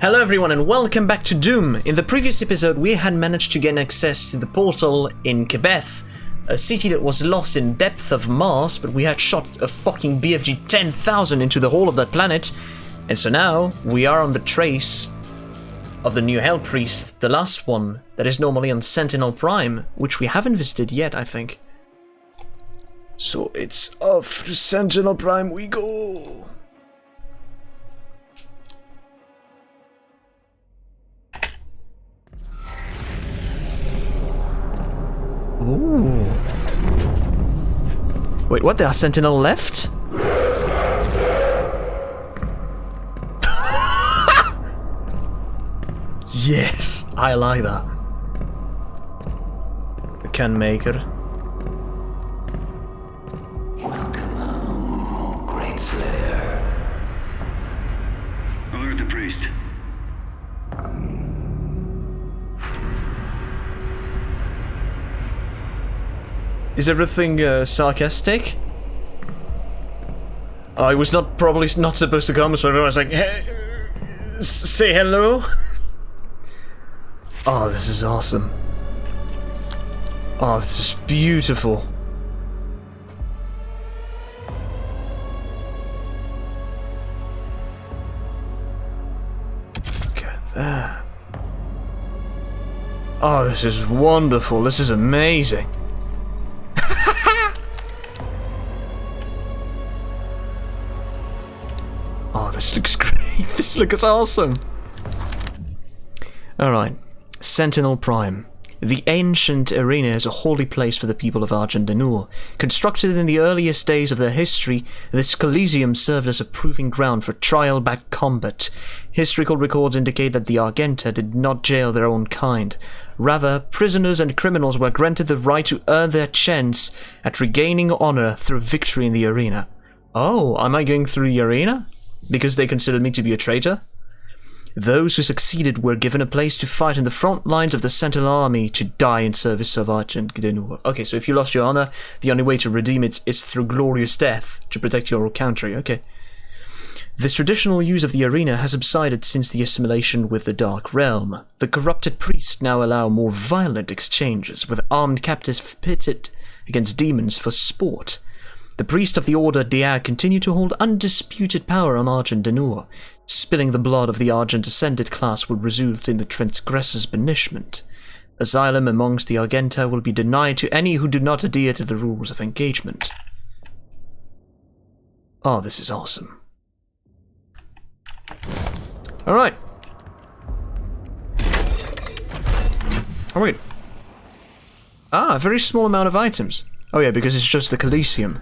Hello everyone and welcome back to Doom. In the previous episode we had managed to gain access to the portal in Quebec, a city that was lost in depth of Mars, but we had shot a fucking BFG 10,000 into the whole of that planet, and so now we are on the trace of the new Hell Priest, the last one that is normally on Sentinel Prime, which we haven't visited yet, I think. So it's off to Sentinel Prime we go! Ooh. Wait, what? There are Sentinel left? Yes, I like that. The can maker. Welcome home, great Slayer. Alert the priest. Is everything sarcastic? I was probably not supposed to come, so everyone's like, hey, say hello. Oh, this is awesome. Oh, this is beautiful. Look at that. Oh, this is wonderful. This is amazing. Oh, this looks great. This looks awesome. Alright. Sentinel Prime. The ancient arena is a holy place for the people of Argent Denur. Constructed in the earliest days of their history, this Coliseum served as a proving ground for trial-backed combat. Historical records indicate that the Argenta did not jail their own kind. Rather, prisoners and criminals were granted the right to earn their chance at regaining honor through victory in the arena. Oh, am I going through the arena? Because they considered me to be a traitor? Those who succeeded were given a place to fight in the front lines of the Sentinel army to die in service of Argent Denur. Okay, so if you lost your honor, the only way to redeem it is through glorious death to protect your country. Okay. This traditional use of the arena has subsided since the assimilation with the Dark Realm. The corrupted priests now allow more violent exchanges, with armed captives pitted against demons for sport. The priests of the Order Diag continue to hold undisputed power on Argent Denur. Spilling the blood of the Argent Ascended class will result in the transgressor's banishment. Asylum amongst the Argenta will be denied to any who do not adhere to the rules of engagement. Oh, this is awesome. Alright. Alright. Ah, a very small amount of items. Oh yeah, because it's just the Coliseum.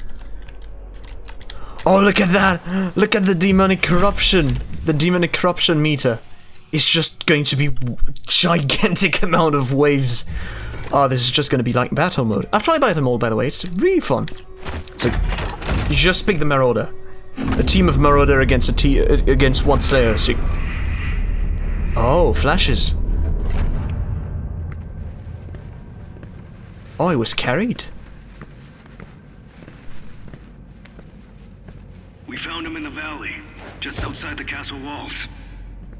Oh, look at that! Look at the demonic corruption! The demonic corruption meter. It's just going to be gigantic amount of waves. Oh, this is just going to be like battle mode. I've tried battle mode, by the way. It's really fun. So, you just pick the Marauder. A team of Marauder against against one Slayer. So oh, flashes. Oh, it was carried. We found him in the valley, just outside the castle walls.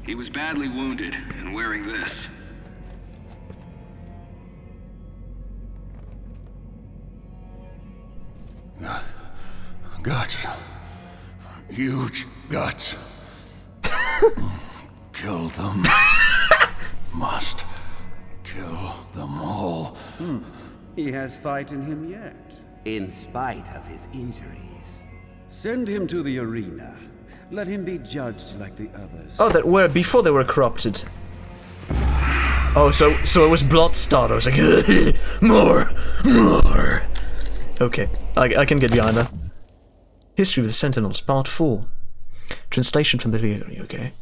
He was badly wounded and wearing this. Guts. Huge guts. Kill them. Must kill them all. He has fight in him yet. In spite of his injuries. Send him to the arena. Let him be judged like the others. Oh, that were before they were corrupted. Oh, so it was Bloodstarter. I was like, more. Okay, I can get behind that. History of the Sentinels, Part 4. Translation from the Leary, okay.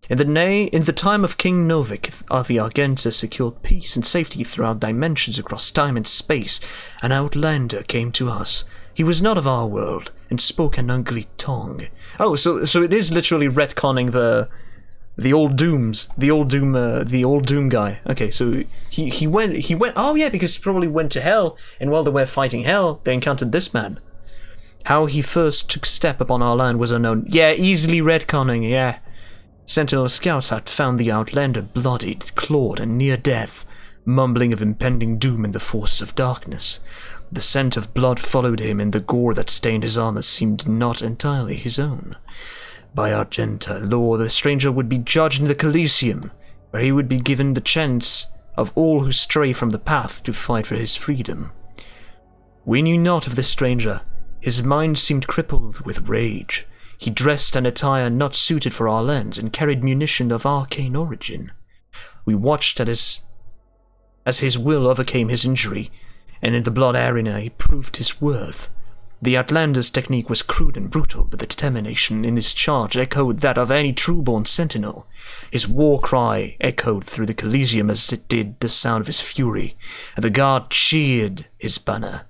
In the time of King Novik, the Argenta secured peace and safety throughout dimensions across time and space. An outlander came to us. He was not of our world, and spoke an ugly tongue. Oh, so it is literally retconning the old Dooms, the old Doom guy. Okay, so he went. Oh yeah, because he probably went to Hell, and while they were fighting Hell, they encountered this man. How he first took step upon our land was unknown. Yeah, easily retconning. Yeah, Sentinel scouts had found the Outlander bloodied, clawed, and near death, mumbling of impending doom in the forces of darkness. The scent of blood followed him, and the gore that stained his armor seemed not entirely his own. By Argenta law, the stranger would be judged in the Coliseum, where he would be given the chance of all who stray from the path to fight for his freedom. We knew not of this stranger. His mind seemed crippled with rage. He dressed an attire not suited for our lands and carried munition of arcane origin. We watched as his will overcame his injury, and in the blood arena he proved his worth. The Outlander's technique was crude and brutal, but the determination in his charge echoed that of any true-born sentinel. His war cry echoed through the Coliseum as it did the sound of his fury, and the guard cheered his banner.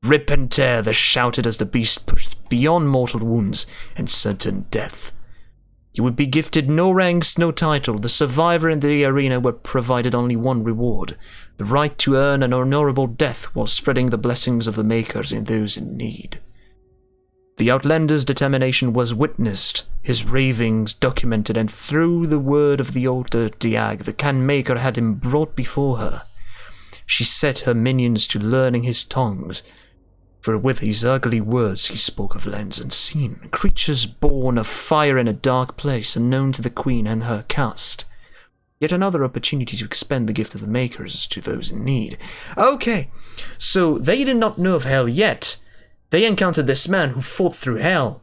Rip and tear, they shouted as the beast pushed beyond mortal wounds and certain death. He would be gifted no ranks, no title. The survivor in the arena were provided only one reward: the right to earn an honorable death while spreading the blessings of the Makers in those in need. The Outlander's determination was witnessed, his ravings documented, and through the word of the older Diag, the Can Maker had him brought before her. She set her minions to learning his tongues, for with his ugly words he spoke of lands unseen, creatures born of fire in a dark place, unknown to the Queen and her caste. Yet another opportunity to expend the gift of the Makers to those in need. Okay, so they did not know of hell yet. They encountered this man who fought through hell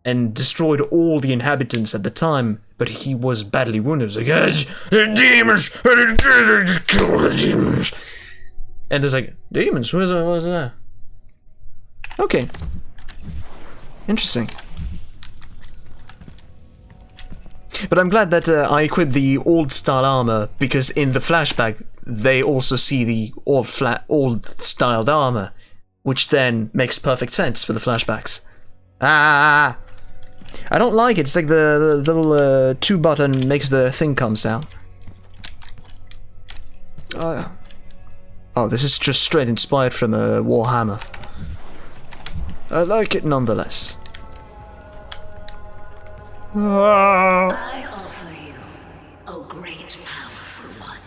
and destroyed all the inhabitants at the time, but he was badly wounded. It was like, the demons! Just kill the demons! And there's like, demons? What was that? Okay. Interesting. But I'm glad that I equipped the old-style armor, because in the flashback, they also see the old-styled armor, which then makes perfect sense for the flashbacks. I don't like it. It's like the little 2 button makes the thing comes out. Oh, this is just straight inspired from a Warhammer. I like it nonetheless. I offer you, O great powerful one,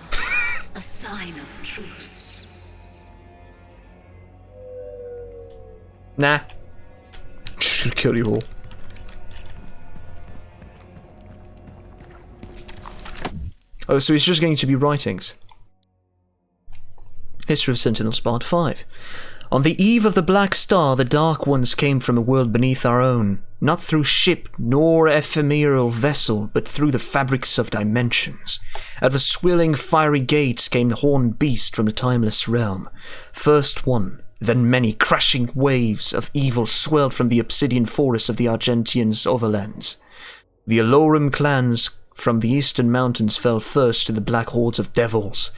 a sign of truce. Nah. Just gonna kill you all. Oh, so it's just going to be writings. History of Sentinels Part 5. On the eve of the Black Star, the Dark Ones came from a world beneath our own, not through ship nor ephemeral vessel, but through the fabrics of dimensions. At the swirling fiery gates came the horned beast from the timeless realm. First one, then many crashing waves of evil swelled from the obsidian forests of the Argentians' overlands. The Alorum clans from the eastern mountains fell first to the black hordes of devils,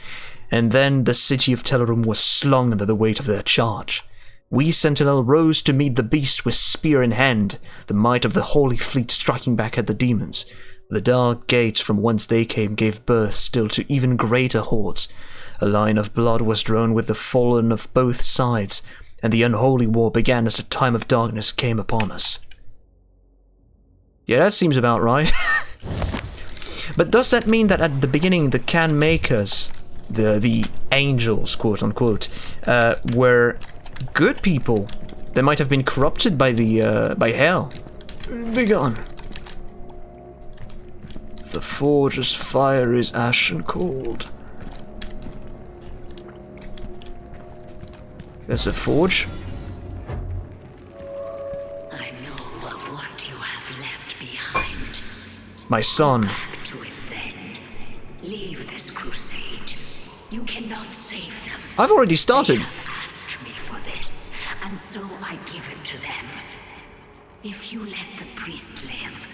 and then the city of Telerum was slung under the weight of their charge. We Sentinel rose to meet the beast with spear in hand, the might of the holy fleet striking back at the demons. The dark gates from whence they came gave birth still to even greater hordes. A line of blood was drawn with the fallen of both sides, and the unholy war began as a time of darkness came upon us. Yeah, that seems about right. But does that mean that at the beginning the Can Makers, the angels, quote unquote, were good people? They might have been corrupted by the by hell. Begone. The forge's fire is ashen cold. There's a forge. I know of what you have left behind. My son. Back to it then. Leave this crusade. You cannot save them. I've already started. They have asked me for this, and so I give it to them. If you let the priest live,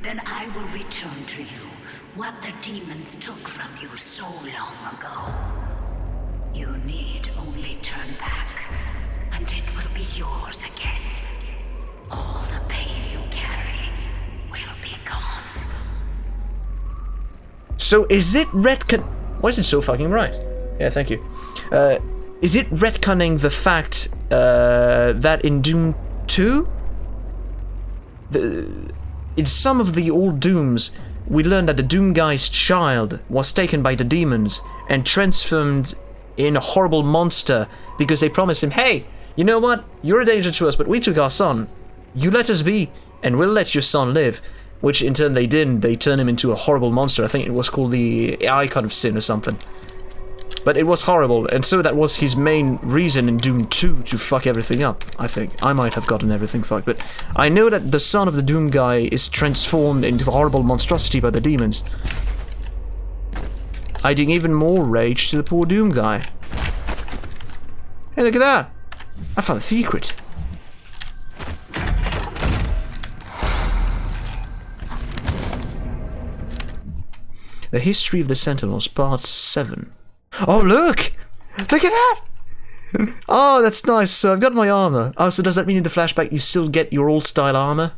then I will return to you what the demons took from you so long ago. You need only turn back, and it will be yours again. All the pain you carry will be gone. So is it retcon? Why is it so fucking right? Yeah, thank you. Is it retconning the fact that in Doom 2, in some of the old Dooms, we learned that the Doomguy's child was taken by the demons and transformed in a horrible monster because they promised him, hey, you know what? You're a danger to us, but we took our son. You let us be, and we'll let your son live. Which in turn they didn't. They turned him into a horrible monster. I think it was called the Icon of Sin or something. But it was horrible, and so that was his main reason in Doom 2 to fuck everything up, I think. I might have gotten everything fucked, but I know that the son of the Doom guy is transformed into a horrible monstrosity by the demons, adding even more rage to the poor Doom guy. Hey, look at that! I found a secret. The History of the Sentinels, Part 7. Oh, look! Look at that! Oh, that's nice. So I've got my armor. Oh, so does that mean in the flashback you still get your old-style armor?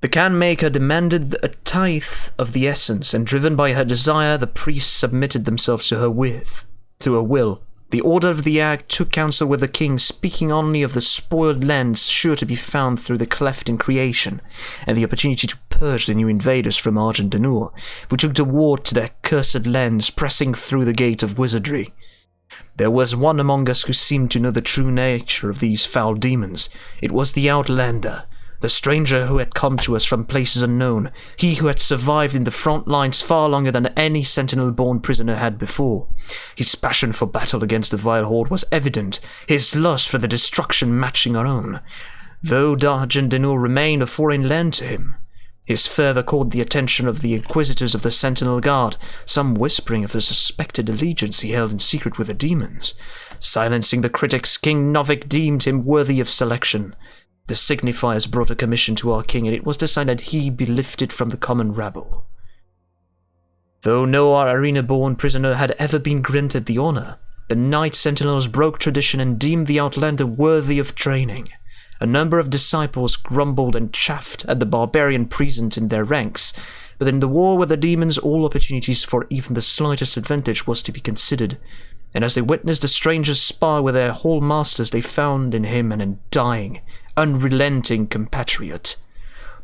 The can maker demanded a tithe of the essence, and driven by her desire, the priests submitted themselves to her will. The Order of the Act took counsel with the king, speaking only of the spoiled lands sure to be found through the cleft in creation, and the opportunity to purge the new invaders from Argent Denur, who took the war to their cursed lands, pressing through the gate of wizardry. There was one among us who seemed to know the true nature of these foul demons. It was the Outlander, the stranger who had come to us from places unknown, he who had survived in the front lines far longer than any Sentinel-born prisoner had before. His passion for battle against the vile horde was evident, his lust for the destruction matching our own. Though Argent Denur remained a foreign land to him, his fervor caught the attention of the inquisitors of the Sentinel Guard, some whispering of the suspected allegiance he held in secret with the demons. Silencing the critics, King Novik deemed him worthy of selection. The signifiers brought a commission to our king, and it was decided he be lifted from the common rabble. Though no arena-born prisoner had ever been granted the honor, the Knight Sentinels broke tradition and deemed the Outlander worthy of training. A number of disciples grumbled and chaffed at the barbarian present in their ranks, but in the war with the demons all opportunities for even the slightest advantage was to be considered, and as they witnessed the strangers spar with their hall masters, they found in him an undying, unrelenting compatriot.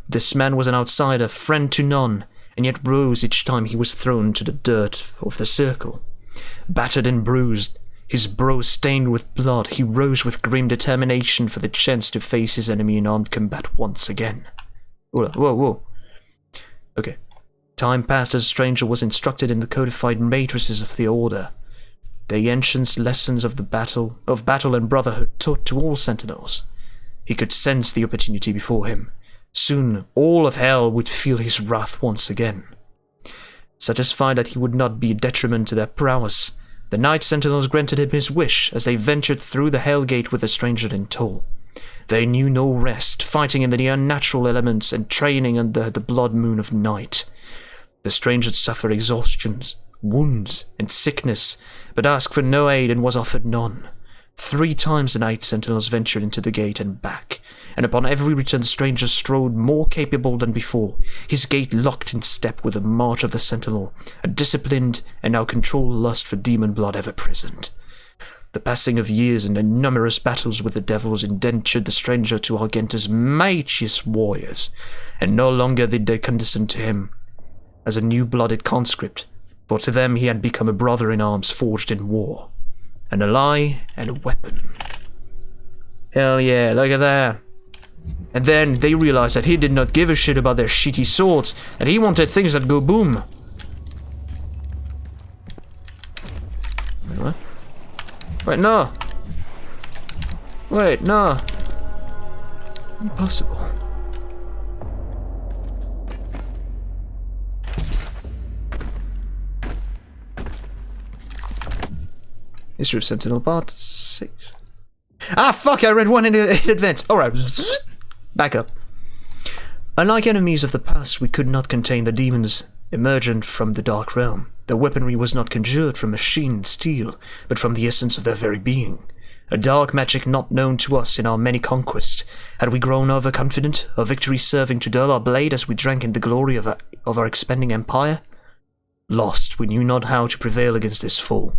This man was an outsider, friend to none, and yet rose each time he was thrown to the dirt of the circle. Battered and bruised, his brow stained with blood, he rose with grim determination for the chance to face his enemy in armed combat once again. Whoa. Okay. Time passed as the stranger was instructed in the codified matrices of the Order. The ancient lessons of battle and brotherhood taught to all sentinels. He could sense the opportunity before him. Soon, all of hell would feel his wrath once again. Satisfied that he would not be a detriment to their prowess, the Knight Sentinels granted him his wish as they ventured through the Hell Gate with the stranger in tow. They knew no rest, fighting in the unnatural elements and training under the blood moon of night. The stranger suffered exhaustions, wounds, and sickness, but asked for no aid and was offered none. 3 times the Knight Sentinels ventured into the gate and back, and upon every return the stranger strode more capable than before, his gait locked in step with the march of the Sentinel, a disciplined and now controlled lust for demon blood ever present. The passing of years and the numerous battles with the devils indentured the stranger to Argenta's mightiest warriors, and no longer did they condescend to him as a new-blooded conscript, for to them he had become a brother in arms forged in war. An ally and a weapon. Hell yeah, look at that. And then they realized that he did not give a shit about their shitty swords, and he wanted things that go boom. Wait, what? Wait, no. Wait, no. Impossible. History of Sentinel Part 6. Ah, fuck, I read one in advance. Alright, back up. Unlike enemies of the past, we could not contain the demons emergent from the Dark Realm. Their weaponry was not conjured from machined steel, but from the essence of their very being. A dark magic not known to us in our many conquests. Had we grown overconfident, our victory serving to dull our blade as we drank in the glory of our expanding empire? Lost, we knew not how to prevail against this foe.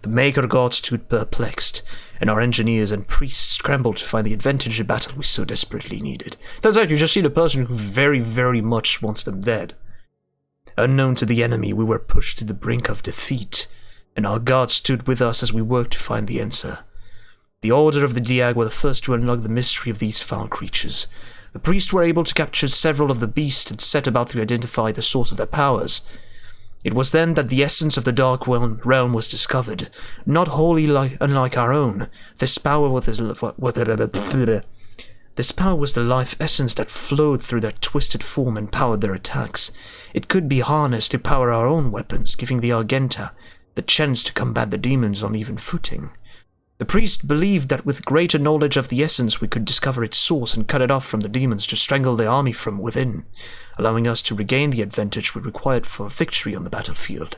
The Maker God stood perplexed, and our engineers and priests scrambled to find the advantage in battle we so desperately needed. Turns out you just need a person who very, very much wants them dead. Unknown to the enemy, we were pushed to the brink of defeat, and our God stood with us as we worked to find the answer. The Order of the Diag were the first to unlock the mystery of these foul creatures. The priests were able to capture several of the beasts and set about to identify the source of their powers. It was then that the essence of the Dark Realm was discovered, not wholly unlike our own. This power was the life essence that flowed through their twisted form and powered their attacks. It could be harnessed to power our own weapons, giving the Argenta the chance to combat the demons on even footing. The priest believed that with greater knowledge of the essence we could discover its source and cut it off from the demons to strangle the army from within, allowing us to regain the advantage we required for victory on the battlefield.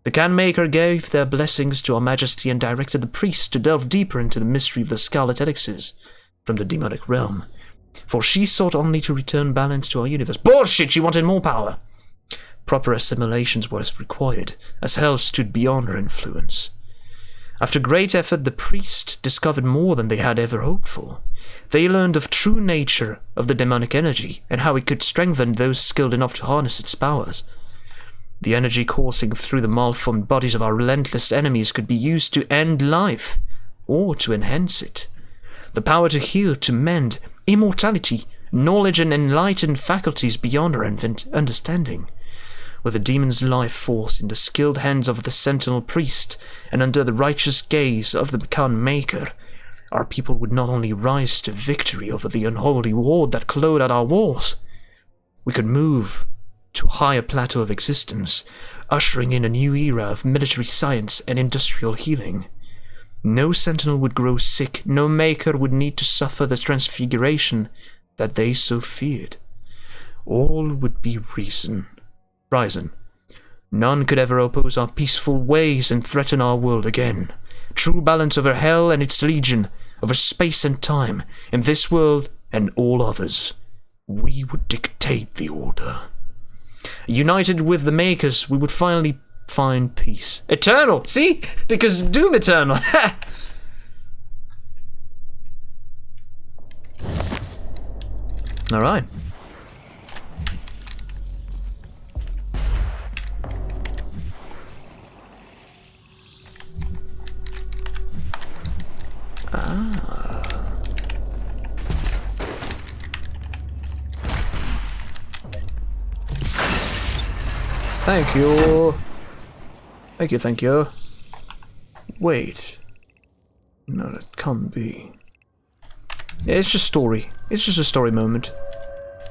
The Can Maker gave their blessings to our majesty and directed the priest to delve deeper into the mystery of the scarlet elixirs from the demonic realm, for she sought only to return balance to our universe. Bullshit, she wanted more power! Proper assimilations was required, as hell stood beyond her influence. After great effort, the priest discovered more than they had ever hoped for. They learned of true nature of the demonic energy and how it could strengthen those skilled enough to harness its powers. The energy coursing through the malformed bodies of our relentless enemies could be used to end life or to enhance it. The power to heal, to mend, immortality, knowledge and enlightened faculties beyond our understanding. With the demon's life force in the skilled hands of the sentinel priest and under the righteous gaze of the Khan Maker, our people would not only rise to victory over the unholy horde that clawed at our walls, we could move to a higher plateau of existence, ushering in a new era of military science and industrial healing. No sentinel would grow sick, no Maker would need to suffer the transfiguration that they so feared. All would be risen. None could ever oppose our peaceful ways and threaten our world again. True balance over hell and its legion, over space and time, in this world and all others. We would dictate the order. United with the Makers, we would finally find peace. Eternal! See? Because Doom Eternal! Alright. Thank you. Thank you. Wait. No, that can't be. Yeah, it's just story. It's just a story moment.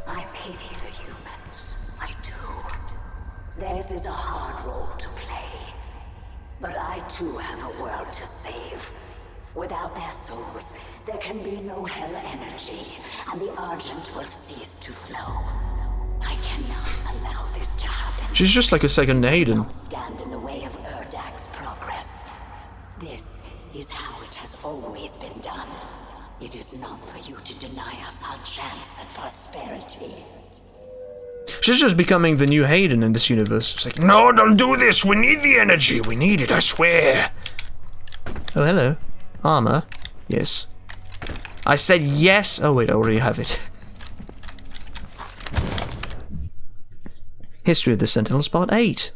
I pity the humans. I do. Theirs is a hard role to play. But I too have a world to save. Without their souls, there can be no hell energy, and the Argent will cease to flow. I cannot allow this to happen. She's just like a second Hayden. Don't stand in the way of Erdak's progress. This is how it has always been done. It is not for you to deny us our chance at prosperity. She's just becoming the new Hayden in this universe. It's like, no, don't do this. We need the energy. We need it, I swear. Oh, hello. Armor? Yes. I said yes. Oh, wait, I already have it. History of the Sentinels, Part 8.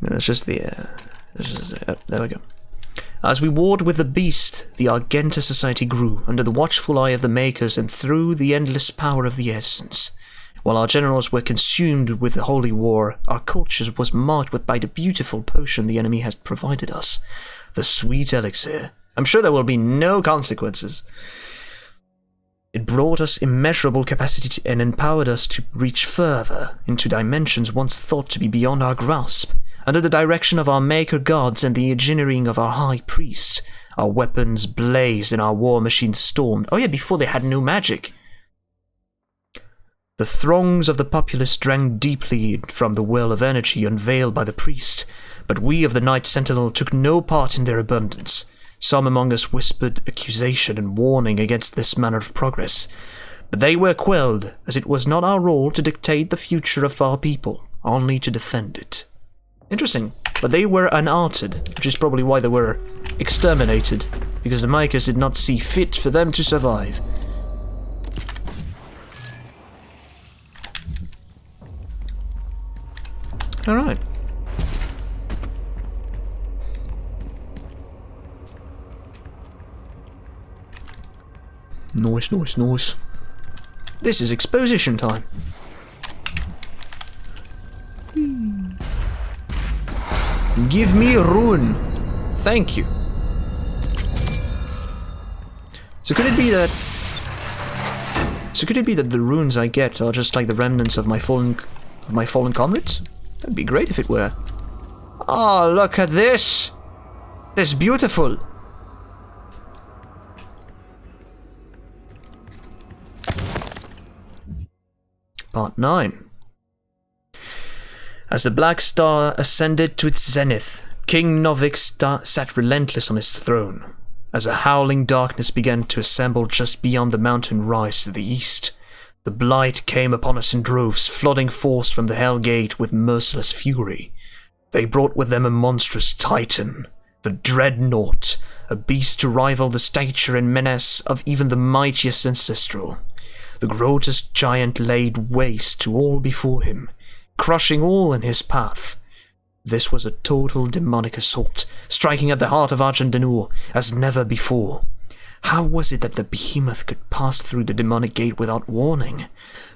No, that's just the... there we go. As we warred with the beast, the Argenta society grew under the watchful eye of the Makers and through the endless power of the essence. While our generals were consumed with the holy war, our culture was marked by the beautiful potion the enemy has provided us. The sweet elixir. I'm sure there will be no consequences. It brought us immeasurable capacity and empowered us to reach further into dimensions once thought to be beyond our grasp. Under the direction of our Maker gods and the engineering of our High Priest, our weapons blazed and our war machines stormed. Oh yeah, before they had no magic. The throngs of the populace drank deeply from the well of energy unveiled by the priest, but we of the Night Sentinel took no part in their abundance. Some among us whispered accusation and warning against this manner of progress, but they were quelled, as it was not our role to dictate the future of our people, only to defend it. Interesting. but they were unaltered, which is probably why they were exterminated, because the Makers did not see fit for them to survive. Alright. Nice, nice, nice. This is exposition time. Give me a rune. Thank you. So could it be that the runes I get are just like the remnants of my fallen comrades? That'd be great if it were. Oh, look at this! This is beautiful! Part 9. As the Black Star ascended to its zenith, King Novik sat relentless on his throne. As a howling darkness began to assemble just beyond the mountain rise to the east, the Blight came upon us in droves, flooding forth from the Hell Gate with merciless fury. They brought with them a monstrous titan, the Dreadnought, a beast to rival the stature and menace of even the mightiest ancestral. The grotesque giant laid waste to all before him, crushing all in his path. This was a total demonic assault, striking at the heart of Argent-Denur as never before. How was it that the behemoth could pass through the demonic gate without warning?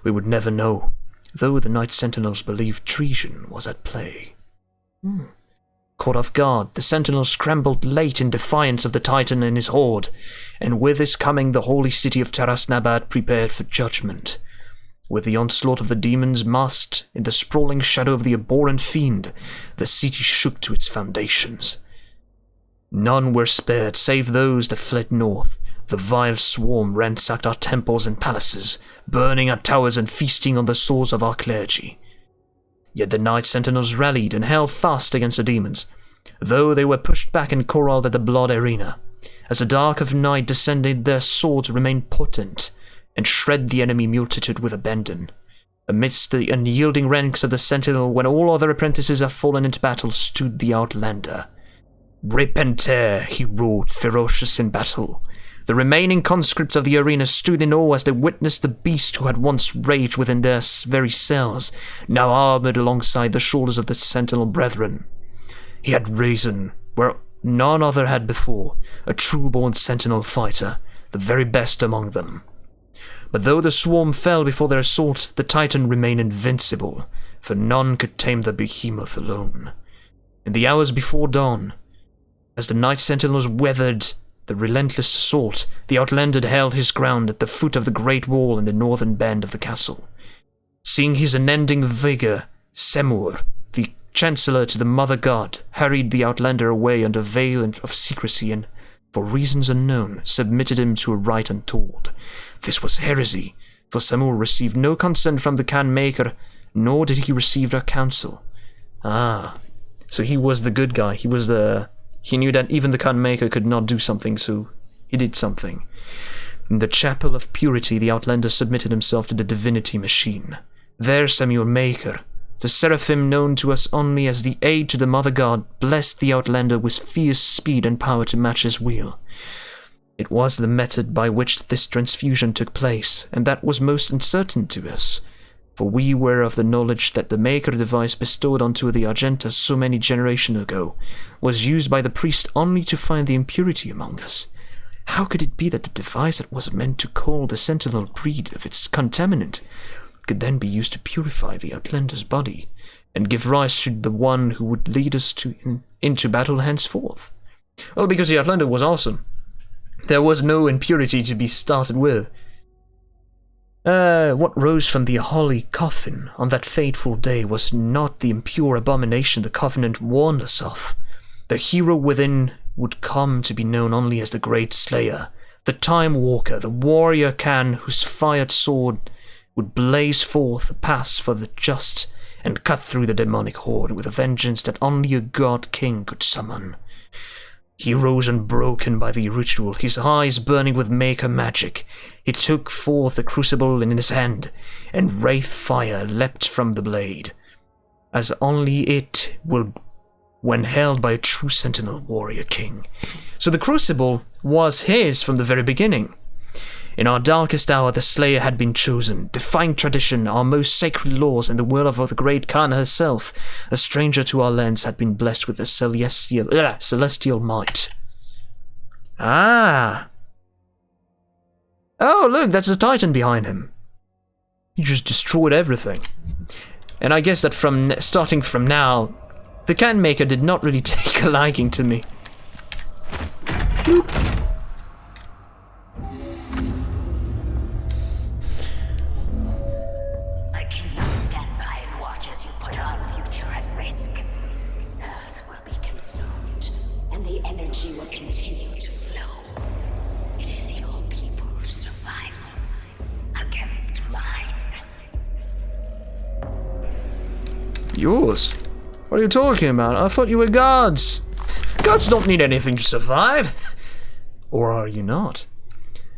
We would never know, though the Night Sentinels believed treason was at play. Caught off guard, the Sentinels scrambled late in defiance of the Titan and his horde, and with his coming the holy city of Tarasnabad prepared for judgment. With the onslaught of the demons masked in the sprawling shadow of the abhorrent fiend, the city shook to its foundations. None were spared save those that fled north. The vile swarm ransacked our temples and palaces, burning our towers and feasting on the souls of our clergy. Yet the Night Sentinels rallied and held fast against the demons, though they were pushed back and corralled at the blood arena. As the dark of night descended, their swords remained potent, and shred the enemy multitude with abandon. Amidst the unyielding ranks of the Sentinel, when all other apprentices have fallen into battle, stood the Outlander. Rip and tear, he roared, ferocious in battle. The remaining conscripts of the arena stood in awe as they witnessed the beast who had once raged within their very cells, now armored alongside the shoulders of the Sentinel brethren. He had risen where none other had before, a true-born Sentinel fighter, the very best among them. But though the swarm fell before their assault, the Titan remained invincible, for none could tame the behemoth alone. In the hours before dawn, as the Night Sentinels weathered the relentless assault, the Outlander held his ground at the foot of the great wall in the northern bend of the castle. Seeing his unending vigor, Semur, the Chancellor to the Mother God, hurried the Outlander away under veil of secrecy and, for reasons unknown, submitted him to a rite untold. This was heresy, for Semur received no consent from the Khan Maker, nor did he receive their counsel. Ah, so he was the good guy. He knew that even the Khan Maker could not do something, so he did something. In the Chapel of Purity, the Outlander submitted himself to the divinity machine. There Semur Maker, the seraphim known to us only as the aid to the Mother God, blessed the Outlander with fierce speed and power to match his will. It was the method by which this transfusion took place, and that was most uncertain to us, for we were of the knowledge that the Maker device bestowed onto the Argentas so many generations ago was used by the priest only to find the impurity among us. How could it be that the device that was meant to call the Sentinel breed of its contaminant could then be used to purify the Outlander's body and give rise to the one who would lead us into battle henceforth? Well, because the Outlander was awesome. There was no impurity to be started with. What rose from the holy coffin on that fateful day was not the impure abomination the Covenant warned us of. The hero within would come to be known only as the Great Slayer, the Time Walker, the warrior Khan whose fired sword would blaze forth a pass for the just and cut through the demonic horde with a vengeance that only a god king could summon. He rose unbroken by the ritual, his eyes burning with Maker magic. He took forth the crucible in his hand, and wraith fire leapt from the blade. As only it will when held by a true Sentinel warrior king. So the Crucible was his from the very beginning. In our darkest hour, the Slayer had been chosen, defying tradition, our most sacred laws, and the will of the great Khan herself. A stranger to our lands had been blessed with the celestial might. Ah! Oh, look, that's a Titan behind him. He just destroyed everything. And I guess that starting from now, the can maker did not really take a liking to me. I cannot stand by and watch as you put our future at risk. Earth will be consumed, and the energy will continue to flow. It is your people's survival against mine. Yours? What are you talking about? I thought you were gods. Gods don't need anything to survive. Or are you not?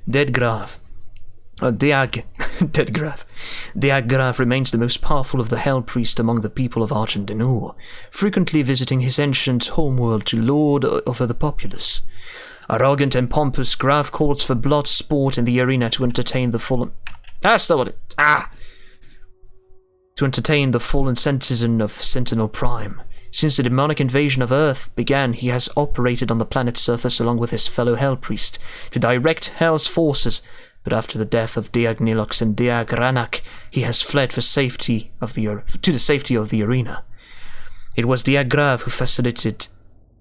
Deadgraf. Deadgraf. Deadgraf remains the most powerful of the Hell Priest among the people of Argendenor, frequently visiting his ancient homeworld to lord over the populace. Arrogant and pompous, Graf calls for blood sport in the arena to entertain the fallen... To entertain the fallen citizen of Sentinel Prime. Since the demonic invasion of Earth began, he has operated on the planet's surface along with his fellow Hell Priest to direct Hell's forces, but after the death of Diagnilox and Diagranak, he has fled to the safety of the arena. It was Diagrav who facilitated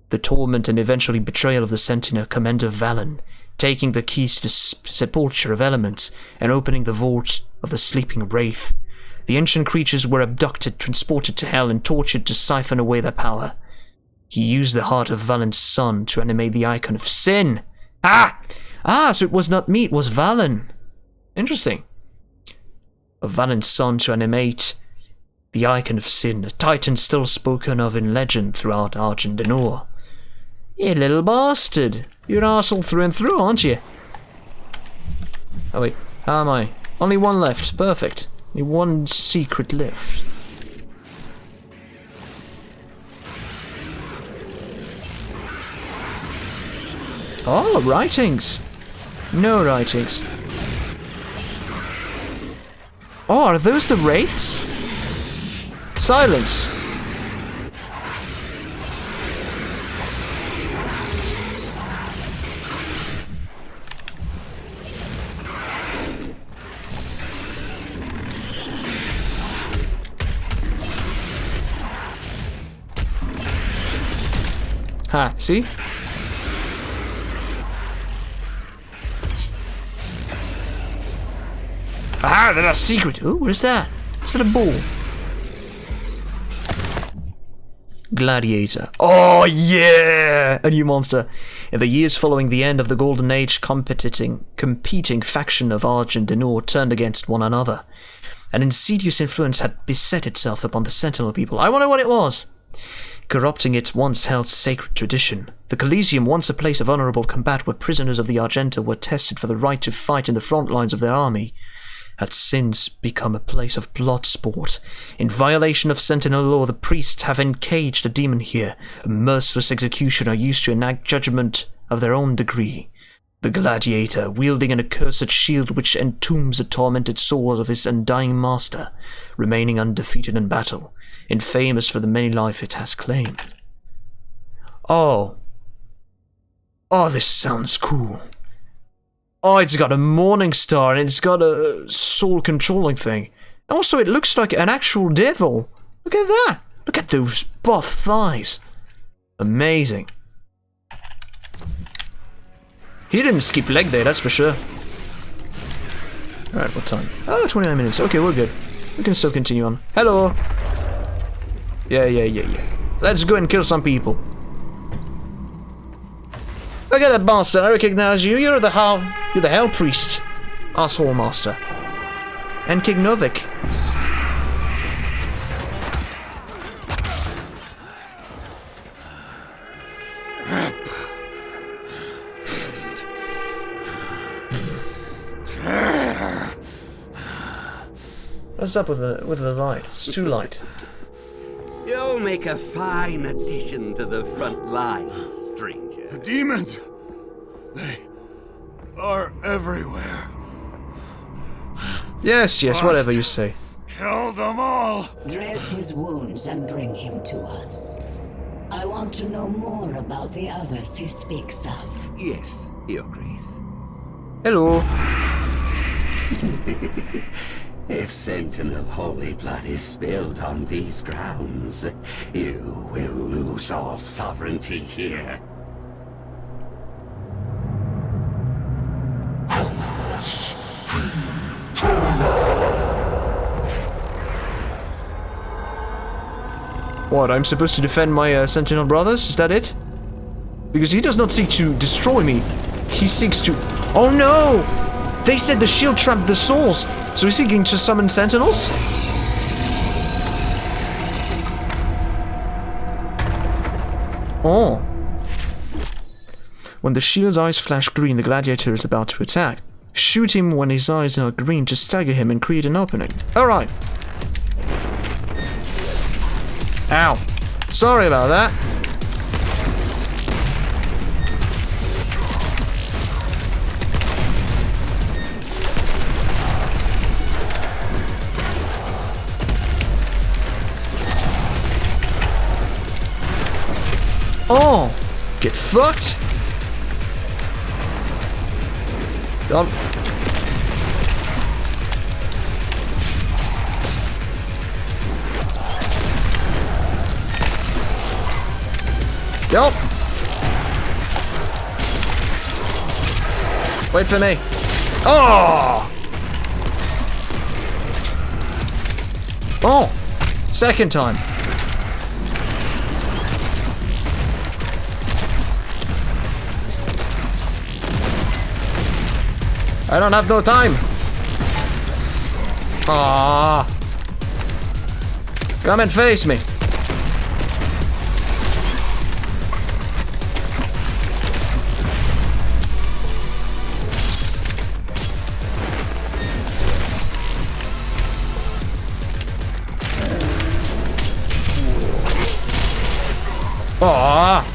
the torment and eventually betrayal of the Sentinel Commander Valen, taking the keys to the sepulchre of elements and opening the vault of the sleeping Wraith. The ancient creatures were abducted, transported to Hell, and tortured to siphon away their power. He used the heart of Valen's son to animate the icon of sin. So it was not me, it was Valen. Interesting. Of Valen's son to animate the icon of sin, a titan still spoken of in legend throughout Argendenor. You little bastard. You're an arsehole through and through, aren't you? Oh wait, how am I? Only one left, perfect. Only one secret left. Oh, writings. No writings. Oh, are those the wraiths? Silence. Ha, see? Ah, that's a secret. Ooh, what is that? Is that a ball? Gladiator. Oh, yeah! A new monster. In the years following the end of the Golden Age, competing faction of Argendenor turned against one another. An insidious influence had beset itself upon the Sentinel people. I wonder what it was. Corrupting its once held sacred tradition. The Coliseum, once a place of honorable combat where prisoners of the Argenta were tested for the right to fight in the front lines of their army, had since become a place of blood sport. In violation of Sentinel law, the priests have encaged a demon here, a merciless executioner used to enact judgment of their own degree. The Gladiator, wielding an accursed shield which entombs the tormented souls of his undying master, remaining undefeated in battle, infamous for the many lives it has claimed. Oh, this sounds cool. Oh, it's got a morning star and it's got a soul controlling thing. Also, it looks like an actual devil. Look at that. Look at those buff thighs. Amazing. He didn't skip leg day, that's for sure. Alright, what time? Oh, 29 minutes. Okay, we're good. We can still continue on. Hello. Yeah. Let's go and kill some people. Look at that bastard, I recognize you. You're the Hell Priest. Asshole Master. And King Novik. What's up with the light? It's too light. You'll make a fine addition to the front lines, stranger. The demons! They are everywhere. Yes, whatever you say. Kill them all! Dress his wounds and bring him to us. I want to know more about the others he speaks of. Yes, Your Grace. Hello. If Sentinel holy blood is spilled on these grounds, you will lose all sovereignty here. What, I'm supposed to defend my Sentinel brothers? Is that it? Because he does not seek to destroy me. He seeks to... Oh no! They said the shield trapped the souls. So he's seeking to summon Sentinels? Oh. When the shield's eyes flash green, the gladiator is about to attack. Shoot him when his eyes are green to stagger him and create an opening. Alright. Ow. Sorry about that. Oh! Get fucked! Done. Yup. Wait for me. Oh! Oh! Second time. I don't have no time. Ah! Come and face me. Ah!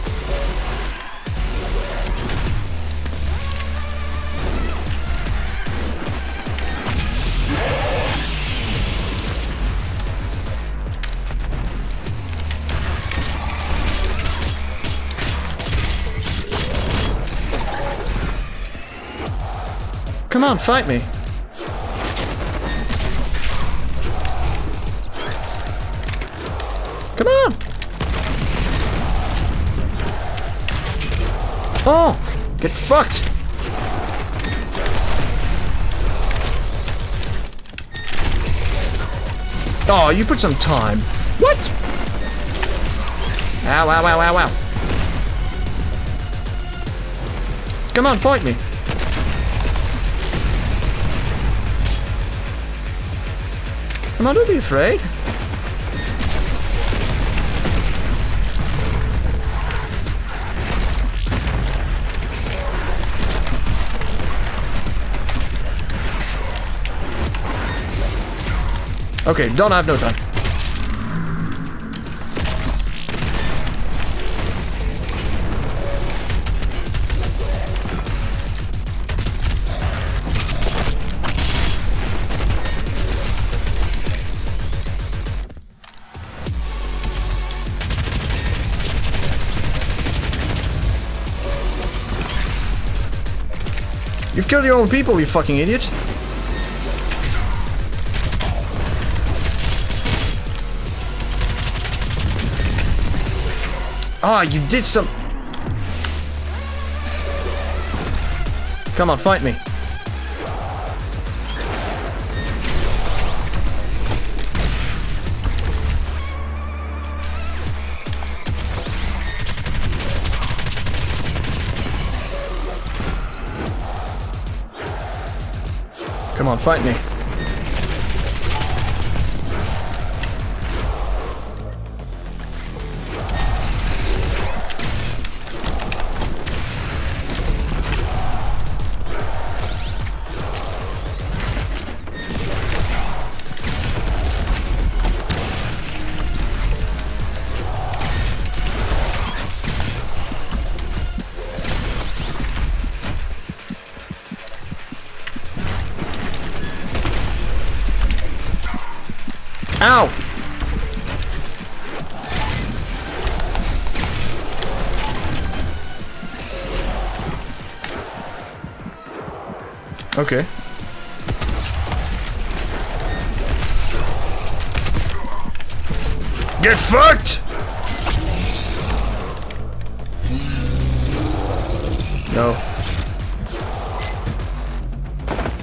Come on, fight me. Come on. Oh, get fucked. Oh, you put some time. What? Ow, ow, ow, ow, ow. Come on, fight me. Come on, don't be afraid. Okay, don't have no time. You've killed your own people, you fucking idiot. Ah, you did some... Come on, fight me. Come on, fight me. Ow! Okay. Get fucked! No.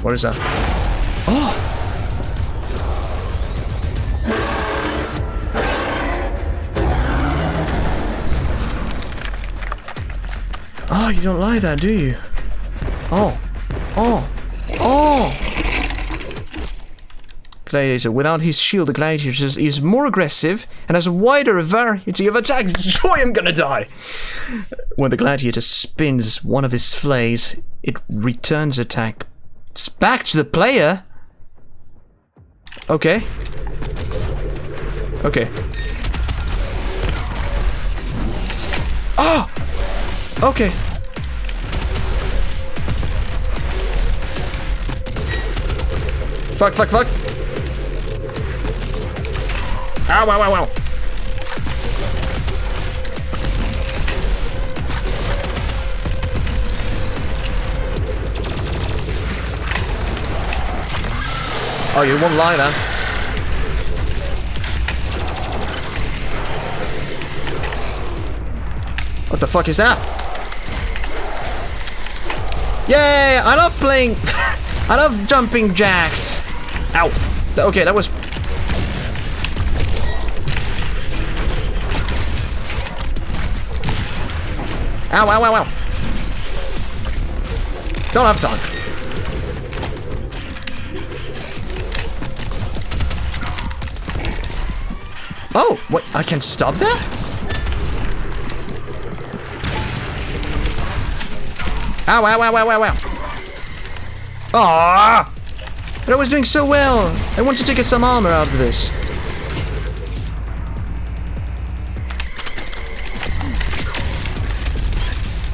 What is that? Oh! Oh, you don't like that, do you? Oh. Oh. Oh! Gladiator. Without his shield, the gladiator is more aggressive and has a wider variety of attacks. Joy, I'm gonna die! When the gladiator spins one of his flays, it returns attack back to the player. Okay. Okay. Oh! Okay. Fuck, fuck, fuck. Ow, ow, ow, ow. Oh, you won't lie then. What the fuck is that? Yay! I love playing... I love jumping jacks. Ow. Okay, that was... Ow, ow, ow, ow. Don't have time. Oh, what? I can stop that? Ow, ow, ow, ow, ow, ow. Ah! But I was doing so well. I wanted to get some armor out of this.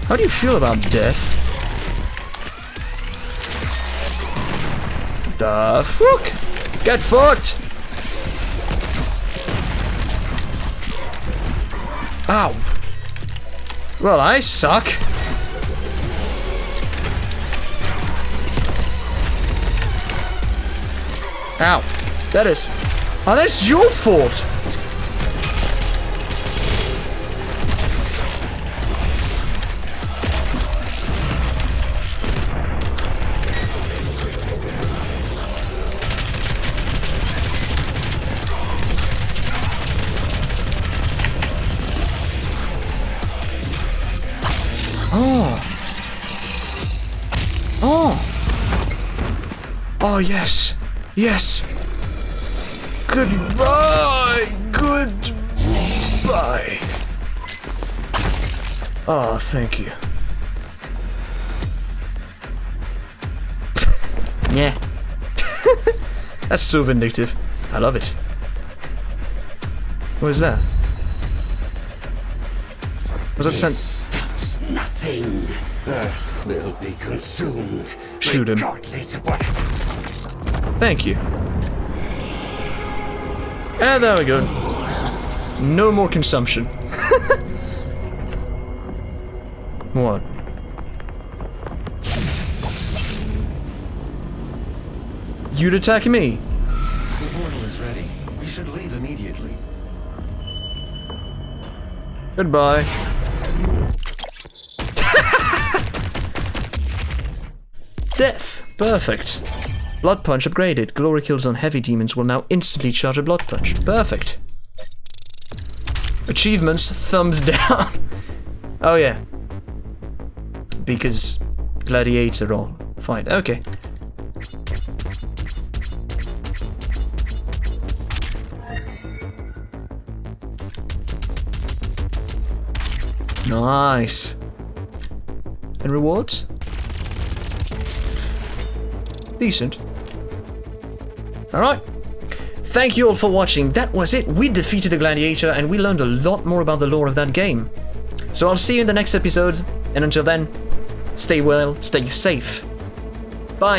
How do you feel about death? The fuck? Get fucked! Ow. Well, I suck. Ow. That is... Oh, that's your fault! Oh. Oh. Oh, yes. Yes. Goodbye. Goodbye. Oh, thank you. Yeah. That's so vindictive. I love it. What is that? Was that sent? Stops nothing. Earth will be consumed. Shoot him. Regardless of what. Thank you. And there we go. No more consumption. What? You'd attack me? The portal is ready. We should leave immediately. Goodbye. Death. Perfect. Blood Punch upgraded. Glory kills on heavy demons will now instantly charge a Blood Punch. Perfect. Achievements. Thumbs down. Oh yeah. Because gladiator or fight. Okay. Nice. And rewards? Decent. Alright. Thank you all for watching. That was it. We defeated the gladiator and we learned a lot more about the lore of that game. So I'll see you in the next episode. And until then, stay well, stay safe. Bye.